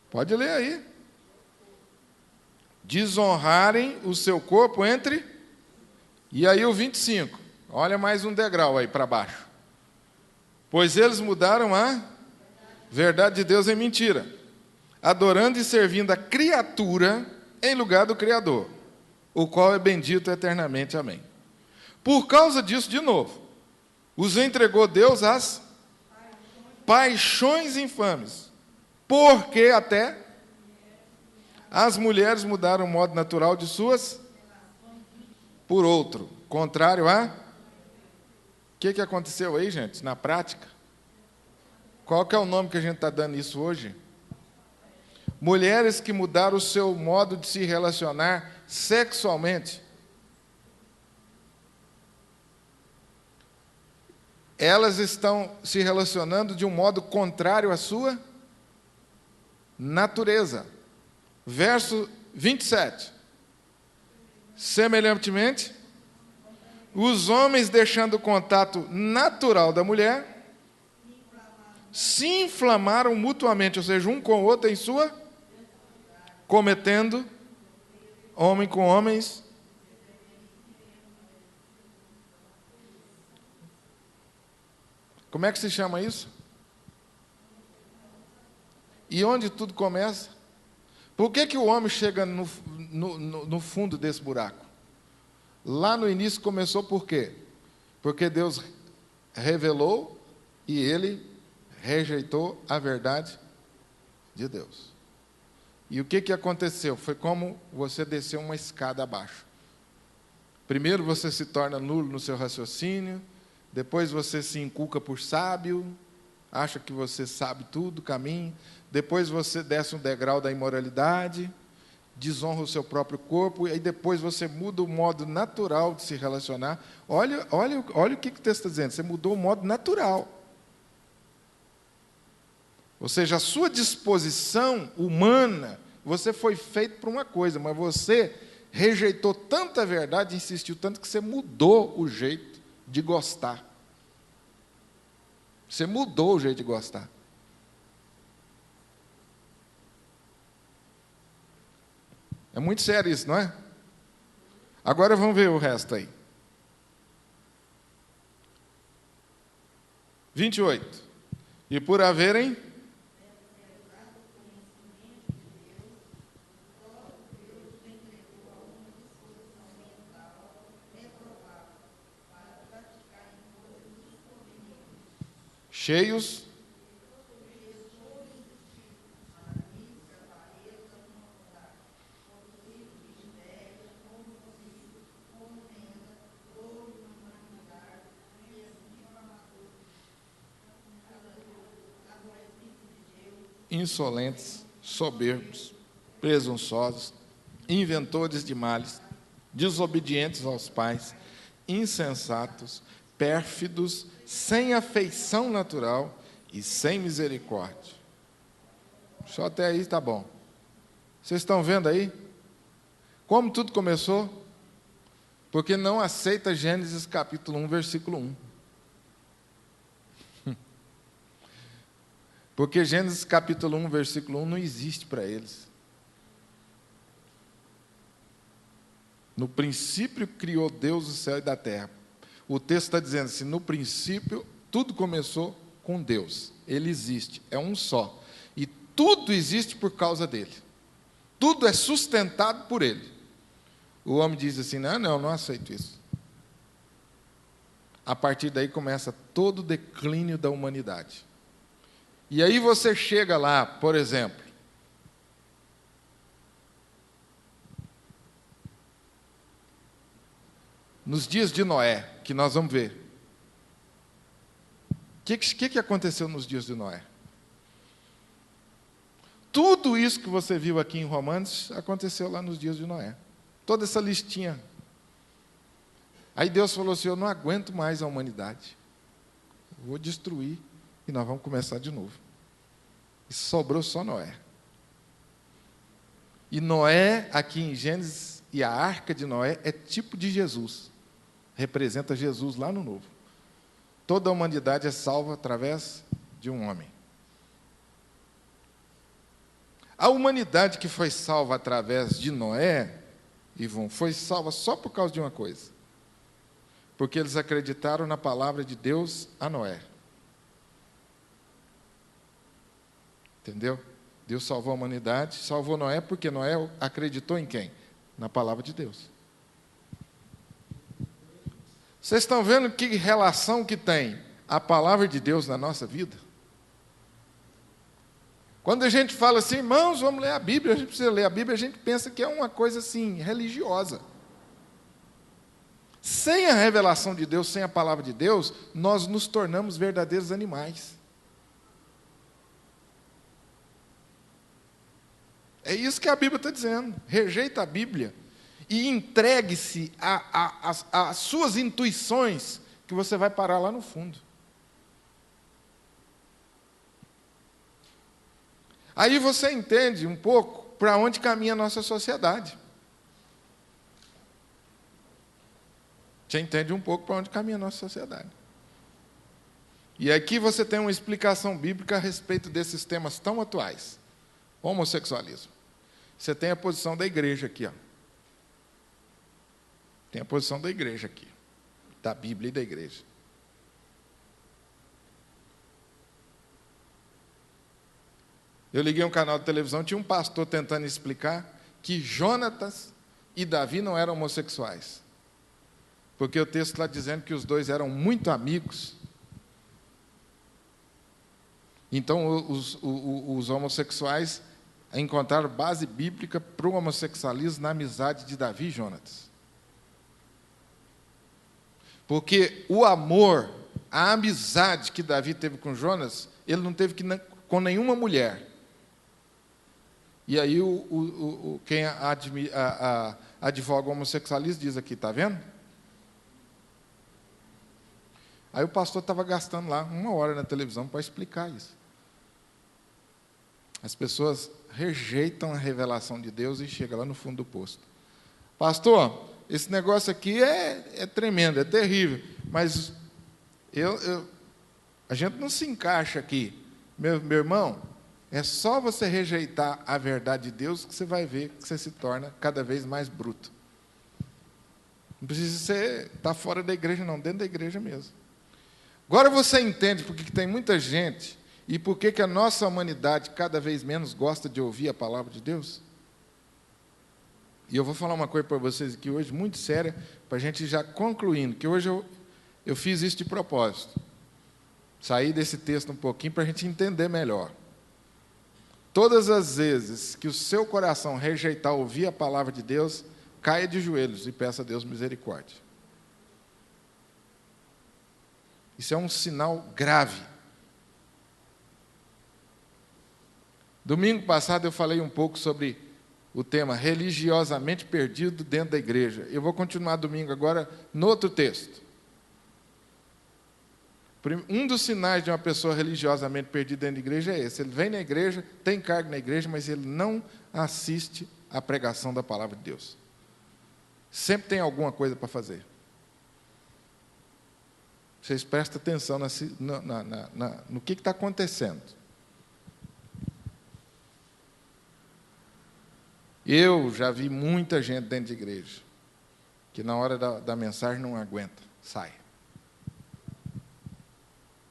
Pode ler aí. Desonrarem o seu corpo entre... E aí o 25. Olha mais um degrau aí para baixo. Pois eles mudaram a verdade de Deus em mentira, adorando e servindo a criatura em lugar do Criador, o qual é bendito eternamente. Amém. Por causa disso, de novo, os entregou Deus às paixões infames, porque até as mulheres mudaram o modo natural de suas por outro, contrário a... O que aconteceu aí, gente, na prática? Qual que é o nome que a gente está dando isso hoje? Mulheres que mudaram o seu modo de se relacionar sexualmente. Elas estão se relacionando de um modo contrário à sua natureza. Verso 27. Semelhantemente, os homens, deixando o contato natural da mulher, se inflamaram mutuamente, ou seja, um com o outro em sua, cometendo, homem com homens. Como é que se chama isso? E onde tudo começa? Por que o homem chega no fundo desse buraco? Lá no início começou por quê? Porque Deus revelou e ele rejeitou a verdade de Deus. E o que aconteceu? Foi como você desceu uma escada abaixo. Primeiro você se torna nulo no seu raciocínio, depois você se inculca por sábio, acha que você sabe tudo, caminho, depois você desce um degrau da imoralidade, desonra o seu próprio corpo, e aí depois você muda o modo natural de se relacionar. Olha o que o texto está dizendo, você mudou o modo natural. Ou seja, a sua disposição humana, você foi feito para uma coisa, mas você rejeitou tanta verdade, insistiu tanto, que você mudou o jeito de gostar. Você mudou o jeito de gostar. É muito sério isso, não é? Agora vamos ver o resto aí. 28. E por haverem... cheios insolentes, soberbos, presunçosos, inventores de males, desobedientes aos pais, insensatos, pérfidos, sem afeição natural e sem misericórdia. Só até aí está bom. Vocês estão vendo aí? Como tudo começou? Porque não aceita Gênesis capítulo 1, versículo 1. Porque Gênesis capítulo 1, versículo 1 não existe para eles. No princípio criou Deus o céu e da terra. O texto está dizendo assim, no princípio tudo começou com Deus. Ele existe, é um só. E tudo existe por causa dele. Tudo é sustentado por ele. O homem diz assim, não aceito isso. A partir daí começa todo o declínio da humanidade. E aí você chega lá, por exemplo, nos dias de Noé, que nós vamos ver. O que aconteceu nos dias de Noé? Tudo isso que você viu aqui em Romanos aconteceu lá nos dias de Noé. Toda essa listinha. Aí Deus falou assim, eu não aguento mais a humanidade. Eu vou destruir e nós vamos começar de novo. E sobrou só Noé. E Noé, aqui em Gênesis, e a arca de Noé é tipo de Jesus. Representa Jesus lá no Novo. Toda a humanidade é salva através de um homem. A humanidade que foi salva através de Noé, Ivon, foi salva só por causa de uma coisa. Porque eles acreditaram na palavra de Deus a Noé. Entendeu? Deus salvou a humanidade, salvou Noé porque Noé acreditou em quem? Na palavra de Deus. Vocês estão vendo que relação que tem a palavra de Deus na nossa vida? Quando a gente fala assim, irmãos, vamos ler a Bíblia, a gente precisa ler a Bíblia, a gente pensa que é uma coisa assim, religiosa. Sem a revelação de Deus, sem a palavra de Deus, nós nos tornamos verdadeiros animais. É isso que a Bíblia está dizendo. Rejeita a Bíblia e entregue-se às suas intuições, que você vai parar lá no fundo. Aí você entende um pouco para onde caminha a nossa sociedade. Você entende um pouco para onde caminha a nossa sociedade. E aqui você tem uma explicação bíblica a respeito desses temas tão atuais. Homossexualismo. Você tem a posição da igreja aqui, ó. Tem a posição da igreja aqui. Da Bíblia e da igreja. Eu liguei um canal de televisão, tinha um pastor tentando explicar que Jonatas e Davi não eram homossexuais. Porque o texto está dizendo que os dois eram muito amigos. Então, os homossexuais encontraram base bíblica para o homossexualismo na amizade de Davi e Jonatas. Porque o amor, a amizade que Davi teve com Jonas, ele não teve com nenhuma mulher. E aí quem advoga o homossexualismo diz aqui, está vendo? Aí o pastor estava gastando lá 1 hora na televisão para explicar isso. As pessoas rejeitam a revelação de Deus e chegam lá no fundo do poço. Pastor, esse negócio aqui é tremendo, é terrível, mas a gente não se encaixa aqui. Meu irmão, é só você rejeitar a verdade de Deus que você vai ver que você se torna cada vez mais bruto. Não precisa estar fora da igreja, não, dentro da igreja mesmo. Agora você entende por que tem muita gente e por que a nossa humanidade cada vez menos gosta de ouvir a palavra de Deus? E eu vou falar uma coisa para vocês aqui hoje, muito séria, para a gente já concluindo, que hoje eu fiz isso de propósito. Sair desse texto um pouquinho para a gente entender melhor. Todas as vezes que o seu coração rejeitar ouvir a palavra de Deus, caia de joelhos e peça a Deus misericórdia. Isso é um sinal grave. Domingo passado eu falei um pouco sobre o tema religiosamente perdido dentro da igreja. Eu vou continuar domingo agora no outro texto. Um dos sinais de uma pessoa religiosamente perdida dentro da igreja é esse. Ele vem na igreja, tem cargo na igreja, mas ele não assiste à pregação da palavra de Deus. Sempre tem alguma coisa para fazer. Vocês prestem atenção no que está acontecendo. Eu já vi muita gente dentro de igreja que na hora da mensagem não aguenta, sai.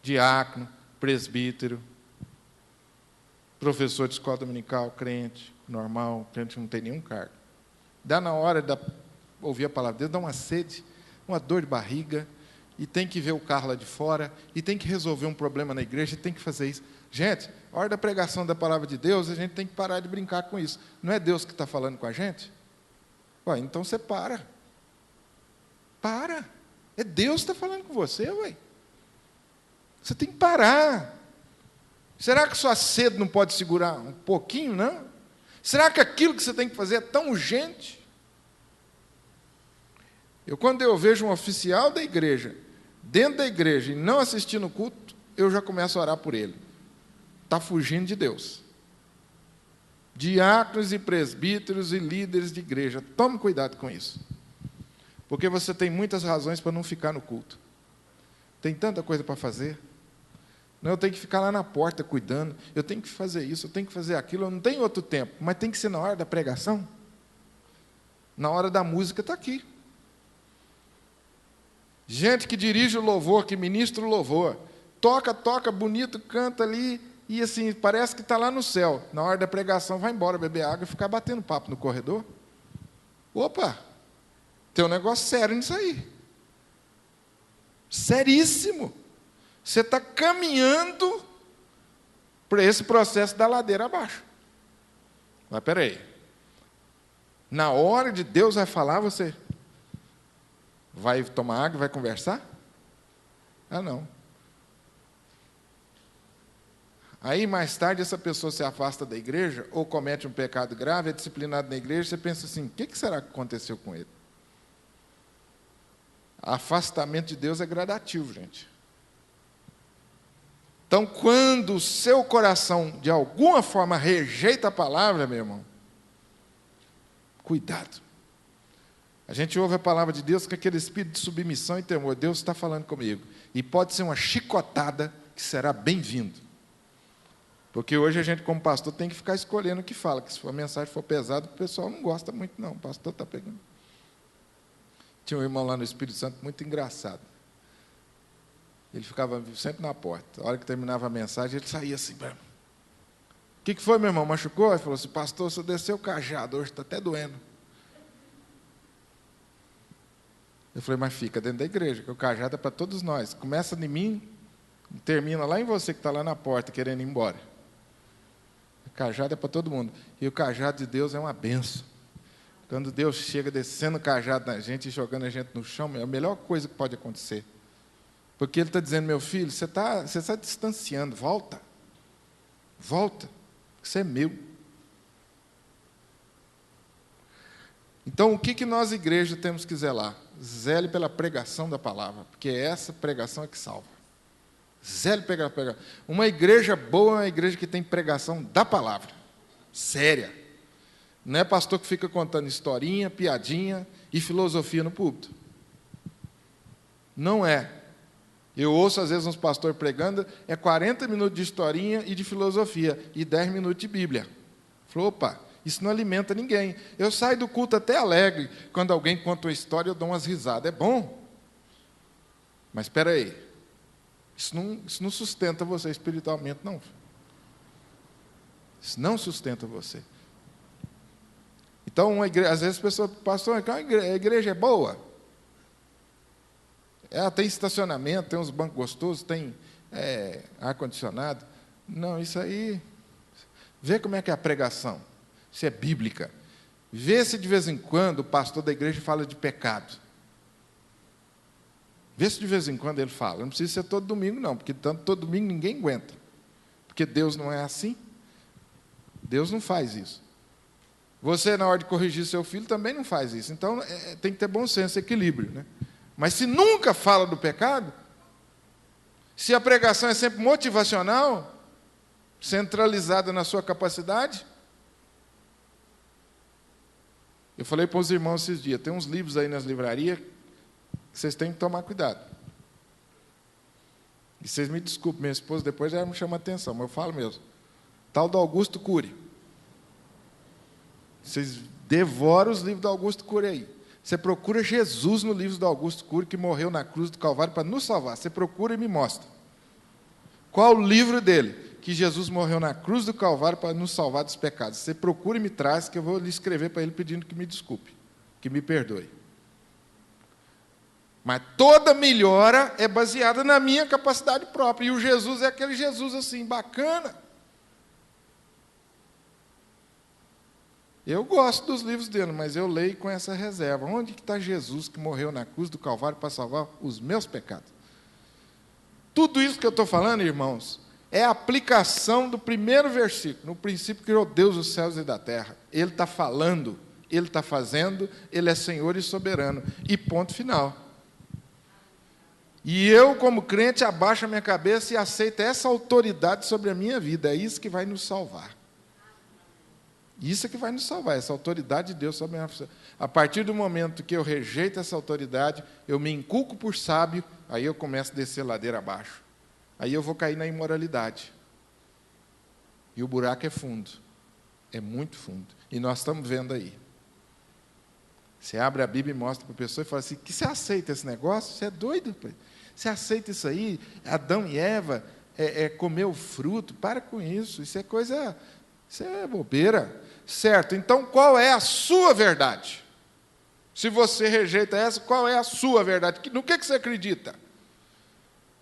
Diácono, presbítero, professor de escola dominical, crente, normal, crente que não tem nenhum cargo. Dá na hora de ouvir a palavra de Deus, dá uma sede, uma dor de barriga, e tem que ver o carro lá de fora, e tem que resolver um problema na igreja, e tem que fazer isso. Gente, a hora da pregação da palavra de Deus, a gente tem que parar de brincar com isso. Não é Deus que está falando com a gente? Ué, então você para. Para. É Deus que está falando com você, ué. Você tem que parar. Será que sua sede não pode segurar um pouquinho, não? Será que aquilo que você tem que fazer é tão urgente? Quando eu vejo um oficial da igreja, dentro da igreja, e não assistindo o culto, eu já começo a orar por ele. Está fugindo de Deus. Diáconos e presbíteros e líderes de igreja, tome cuidado com isso. Porque você tem muitas razões para não ficar no culto. Tem tanta coisa para fazer. Não, eu tenho que ficar lá na porta cuidando, eu tenho que fazer isso, eu tenho que fazer aquilo, eu não tenho outro tempo, mas tem que ser na hora da pregação. Na hora da música está aqui. Gente que dirige o louvor, que ministra o louvor, toca bonito, canta ali, e assim, parece que está lá no céu. Na hora da pregação, vai embora beber água e ficar batendo papo no corredor. Opa, tem um negócio sério nisso aí. Seríssimo. Você está caminhando para esse processo da ladeira abaixo. Mas espera aí. Na hora de Deus vai falar, você vai tomar água e vai conversar? Ah, não. Aí, mais tarde, essa pessoa se afasta da igreja ou comete um pecado grave, é disciplinado na igreja, você pensa assim, o que será que aconteceu com ele? Afastamento de Deus é gradativo, gente. Então, quando o seu coração, de alguma forma, rejeita a palavra, meu irmão, cuidado. A gente ouve a palavra de Deus com aquele espírito de submissão e temor. Deus está falando comigo. E pode ser uma chicotada que será bem-vindo. Porque hoje a gente, como pastor, tem que ficar escolhendo o que fala. Que se a mensagem for pesada, o pessoal não gosta muito, não. O pastor está pegando. Tinha um irmão lá no Espírito Santo muito engraçado. Ele ficava sempre na porta. A hora que terminava a mensagem, ele saía assim. O que foi, meu irmão? Machucou? Ele falou assim, pastor, você desceu o cajado, hoje está até doendo. Eu falei, mas fica dentro da igreja, que o cajado é para todos nós. Começa em mim, termina lá em você que está lá na porta, querendo ir embora. O cajado é para todo mundo. E o cajado de Deus é uma benção. Quando Deus chega descendo o cajado na gente e jogando a gente no chão, é a melhor coisa que pode acontecer. Porque Ele está dizendo, meu filho, você está distanciando, volta. Volta, isso é meu. Então, o que nós, igreja, temos que zelar? Zele pela pregação da palavra, porque essa pregação é que salva. Zele pela pregação. Uma igreja boa é uma igreja que tem pregação da palavra, séria. Não é pastor que fica contando historinha, piadinha e filosofia no púlpito. Não é. Eu ouço, às vezes, uns pastores pregando, é 40 minutos de historinha e de filosofia, e 10 minutos de Bíblia. Falou, opa, isso não alimenta ninguém. Eu saio do culto até alegre, quando alguém conta uma história, eu dou umas risadas. É bom. Mas espera aí, isso não sustenta você espiritualmente, não. Isso não sustenta você. Então, às vezes, a pessoa, pastor, a igreja é boa. Tem estacionamento, tem uns bancos gostosos, tem ar-condicionado. Não, isso aí... Vê como é que é a pregação. Se é bíblica. Vê se de vez em quando o pastor da igreja fala de pecado. Vê se de vez em quando ele fala. Não precisa ser todo domingo, não, porque todo domingo ninguém aguenta. Porque Deus não é assim. Deus não faz isso. Você, na hora de corrigir seu filho, também não faz isso. Então, tem que ter bom senso, equilíbrio, né? Mas se nunca fala do pecado, se a pregação é sempre motivacional, centralizada na sua capacidade. Eu falei para os irmãos esses dias, tem uns livros aí nas livrarias que vocês têm que tomar cuidado. E vocês me desculpem, minha esposa depois já me chama a atenção, mas eu falo mesmo. Tal do Augusto Cury. Vocês devoram os livros do Augusto Cury aí. Você procura Jesus no livro do Augusto Cury, que morreu na cruz do Calvário para nos salvar. Você procura e me mostra. Qual o livro dele? Que Jesus morreu na cruz do Calvário para nos salvar dos pecados. Você procura e me traz, que eu vou lhe escrever para ele pedindo que me desculpe, que me perdoe. Mas toda melhora é baseada na minha capacidade própria. E o Jesus é aquele Jesus assim, bacana. Eu gosto dos livros dele, mas eu leio com essa reserva. Onde está Jesus que morreu na cruz do Calvário para salvar os meus pecados? Tudo isso que eu estou falando, irmãos, é a aplicação do primeiro versículo. No princípio criou Deus os céus e da terra. Ele está falando, Ele está fazendo, Ele é Senhor e soberano. E ponto final. E eu, como crente, abaixo a minha cabeça e aceito essa autoridade sobre a minha vida. É isso que vai nos salvar. Isso é que vai nos salvar, essa autoridade de Deus sobre a minha vida. A partir do momento que eu rejeito essa autoridade, eu me inculco por sábio, aí eu começo a descer ladeira abaixo. Aí eu vou cair na imoralidade. E o buraco é fundo. É muito fundo. E nós estamos vendo aí. Você abre a Bíblia e mostra para a pessoa e fala assim, que você aceita esse negócio? Você é doido? Pai? Você aceita isso aí? Adão e Eva comer o fruto? Para com isso. Isso é coisa... Isso é bobeira. Certo, então qual é a sua verdade? Se você rejeita essa, qual é a sua verdade? No que você acredita?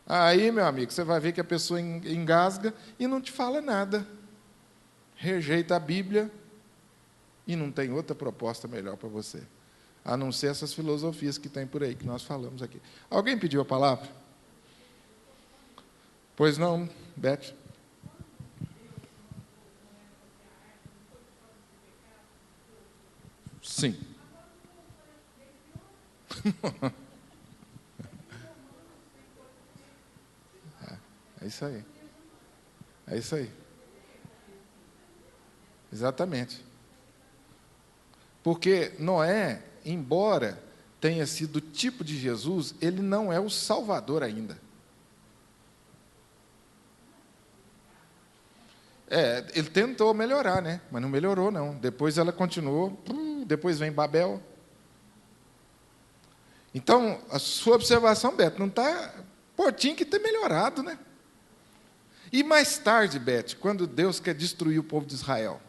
Aí, meu amigo, você vai ver que a pessoa engasga e não te fala nada. Rejeita a Bíblia e não tem outra proposta melhor para você, a não ser essas filosofias que tem por aí, que nós falamos aqui. Alguém pediu a palavra? Pois não, Beth? Sim. É isso aí. É isso aí. Exatamente. Porque Noé, embora tenha sido o tipo de Jesus, ele não é o Salvador ainda. Ele tentou melhorar, né? Mas não melhorou, não. Depois ela continuou, depois vem Babel. Então, a sua observação, Beto, não está... Pô, tinha que ter melhorado, né? E mais tarde, Beth, quando Deus quer destruir o povo de Israel,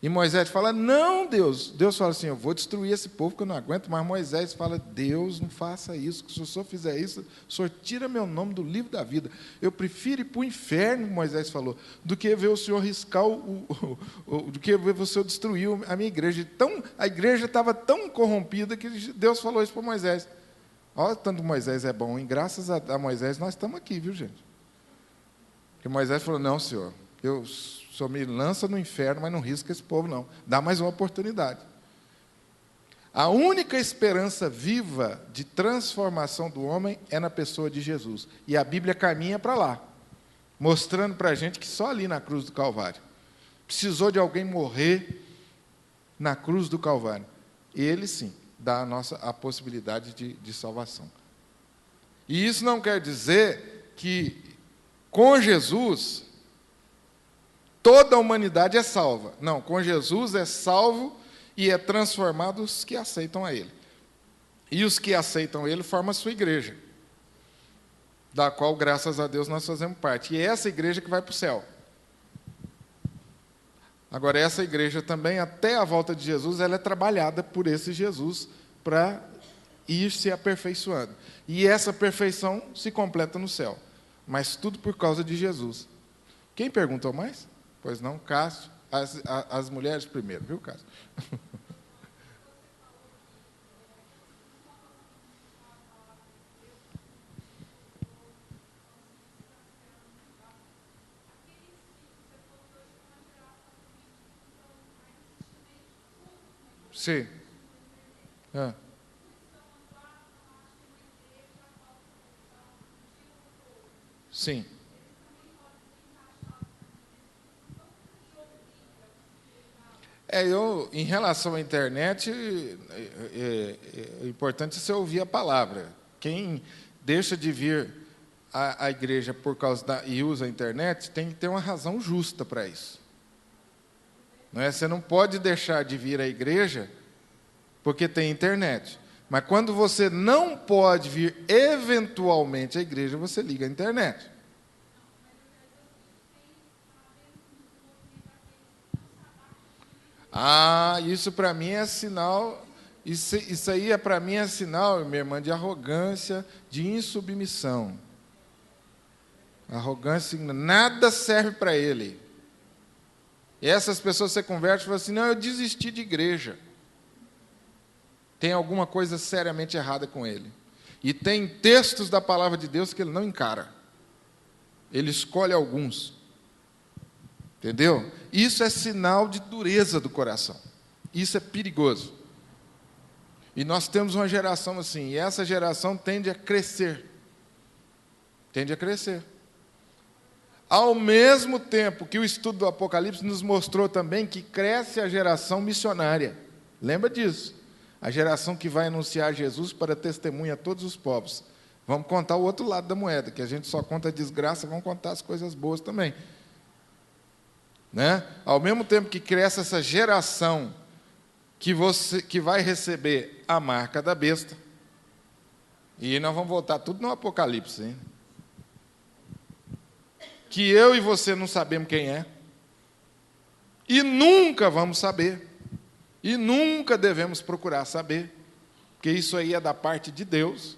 e Moisés fala, não, Deus. Deus fala assim, eu vou destruir esse povo que eu não aguento, mas Moisés fala, Deus, não faça isso, que se o senhor fizer isso, o senhor tira meu nome do livro da vida. Eu prefiro ir para o inferno, Moisés falou, do que ver o senhor riscar, do que ver o senhor destruir a minha igreja. Então, a igreja estava tão corrompida que Deus falou isso para Moisés. Olha, tanto Moisés é bom, e graças a Moisés nós estamos aqui, viu, gente? Porque Moisés falou, não, senhor, o senhor me lança no inferno, mas não risca esse povo, não. Dá mais uma oportunidade. A única esperança viva de transformação do homem é na pessoa de Jesus. E a Bíblia caminha para lá, mostrando para a gente que só ali na cruz do Calvário precisou de alguém morrer na cruz do Calvário. Ele, sim, dá a possibilidade de salvação. E isso não quer dizer que, com Jesus, toda a humanidade é salva. Não, com Jesus é salvo e é transformado os que aceitam a Ele. E os que aceitam Ele formam a sua igreja, da qual, graças a Deus, nós fazemos parte. E é essa igreja que vai para o céu. Agora, essa igreja também, até a volta de Jesus, ela é trabalhada por esse Jesus para ir se aperfeiçoando. E essa perfeição se completa no céu. Mas tudo por causa de Jesus. Quem perguntou mais? Pois não, Cássio. As mulheres primeiro, viu, Cássio? Sim. Ah. Sim. Em relação à internet, é importante você ouvir a palavra. Quem deixa de vir à igreja por causa e usa a internet, tem que ter uma razão justa para isso. Não é? Você não pode deixar de vir à igreja porque tem internet. Mas quando você não pode vir eventualmente à igreja, você liga a internet. Ah, isso para mim é sinal. Isso aí para mim é sinal, minha irmã, de arrogância, de insubmissão. Arrogância, nada serve para ele. E essas pessoas você converte e fala assim: não, eu desisti de igreja. Tem alguma coisa seriamente errada com ele. E tem textos da palavra de Deus que ele não encara. Ele escolhe alguns. Entendeu? Isso é sinal de dureza do coração. Isso é perigoso. E nós temos uma geração assim, e essa geração tende a crescer. Tende a crescer. Ao mesmo tempo que o estudo do Apocalipse nos mostrou também que cresce a geração missionária. Lembra disso? A geração que vai anunciar Jesus para testemunha a todos os povos. Vamos contar o outro lado da moeda, que a gente só conta a desgraça, vamos contar as coisas boas também. Né? Ao mesmo tempo que cresce essa geração que vai receber a marca da besta, e nós vamos voltar tudo no Apocalipse, hein? Que eu e você não sabemos quem é, e nunca vamos saber, e nunca devemos procurar saber, porque isso aí é da parte de Deus,